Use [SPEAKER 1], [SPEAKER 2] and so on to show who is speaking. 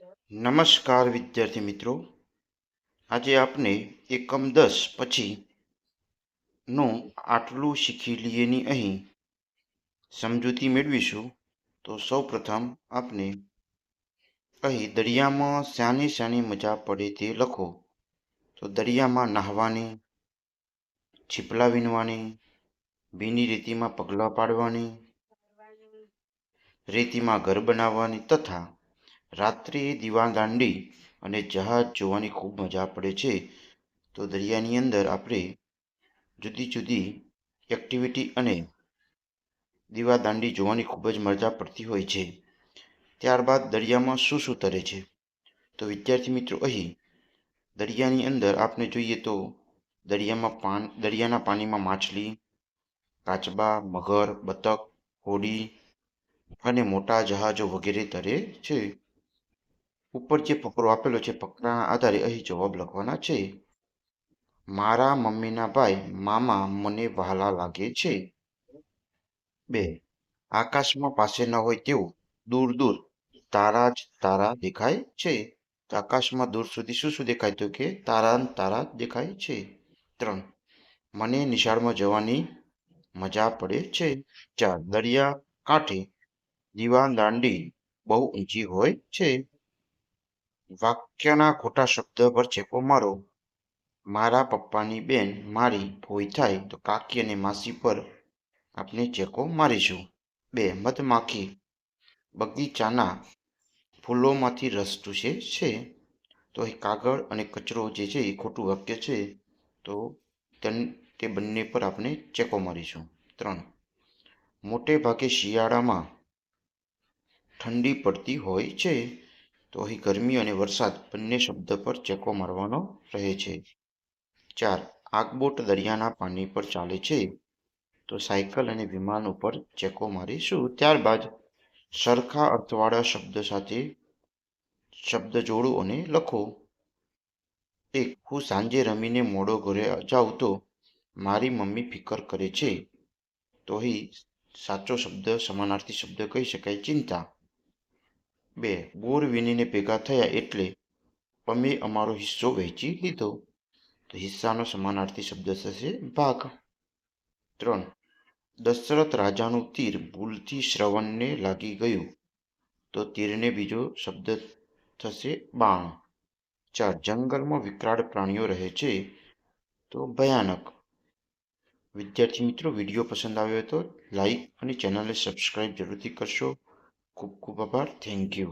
[SPEAKER 1] નમસ્કાર વિદ્યાર્થી મિત્રો, આજે આપણે એકમ 10 પછીનું આટલું શીખી લઈએની અહીં સમજૂતી મેળવીશું. તો સૌપ્રથમ આપણે અહીં દરિયામાં શાની શાની મજા પડે તે લખો. તો દરિયામાં નહાવાની, છીપલા વીણવાની, ભીની રેતીમાં પગલાં પાડવાની, રેતીમાં ઘર બનાવવાની તથા રાત્રે દીવાદાંડી અને જહાજ જોવાની ખૂબ મજા પડે છે. તો દરિયાની અંદર આપણે જુદી જુદી એક્ટિવિટી અને દીવાદાંડી જોવાની ખૂબ જ મજા પડતી હોય છે. ત્યારબાદ દરિયામાં શું શું તરે છે? તો વિદ્યાર્થી મિત્રો, અહીં દરિયાની અંદર આપણે જોઈએ તો દરિયાના પાણીમાં માછલી, કાચબા, મગર, બતક, હોડી અને મોટા જહાજો વગેરે તરે છે. ઉપર જે ફકરો આપેલો છે, ફકરાના આધારે અહીં જવાબ લખવાના છે. મારા મમ્મીના ભાઈ મામા મને વહાલા લાગે છે. 2. આકાશમાં પાસે ન હોય તેવું દૂર દૂર તારા જ તારા દેખાય છે. તો આકાશમાં દૂર સુધી શું શું દેખાય? તો કે તારા તારા દેખાય છે. 3. મને નિશાળમાં જવાની મજા પડે છે. 4. દરિયા કાંઠે દીવાદાંડી બહુ ઊંચી હોય છે. વાક્યના ખોટા શબ્દ પર ચેપો મારો. મારા પપ્પાની બેન મારી ફોઈ થાય તો કાકી અને માસી પર આપણે ચેકો મારીશું. 2. મધમાખી બગીચાના ફૂલોમાંથી રસ ચૂસે છે. તો અહીં કાગળ અને કચરો જે છે એ ખોટું વાક્ય છે, તો તે બંને પર આપણે ચેકો મારીશું. 3. મોટે ભાગે શિયાળામાં ઠંડી પડતી હોય છે. તો અહીં ગરમી અને વરસાદ બંને શબ્દ પર ચેકો મારવાનો રહે છે. 4. આગબોટ દરિયાના પાણી પર ચાલે છે. તો સાયકલ અને વિમાન ઉપર ચેકો મારીશું. ત્યારબાદ સરખા અર્થવાળા શબ્દ સાથે શબ્દ જોડો અને લખો. 1. હું સાંજે રમીને મોડો ઘરે જાઉં તો મારી મમ્મી ફિકર કરે છે. તો અહીં સાચો શબ્દ સમાનાર્થી શબ્દ કહી શકાય, ચિંતા. 2. બોર વીણીને ભેગા થયા એટલે અમે અમારો હિસ્સો વહેંચી લીધો. તો હિસ્સાનો સમાનાર્થી શબ્દ થશે ભાગ. 3. દશરથ રાજાનું તીર ભૂલથી શ્રવણને લાગી ગયું. તો તીરને બીજો શબ્દ થશે બાણ. 4. જંગલમાં વિકરાળ પ્રાણીઓ રહે છે. તો ભયાનક. વિદ્યાર્થી મિત્રો, વિડીયો પસંદ આવ્યો તો લાઈક અને ચેનલને સબસ્ક્રાઈબ જરૂરથી કરશો. ખૂબ ખૂબ આભાર. Thank you.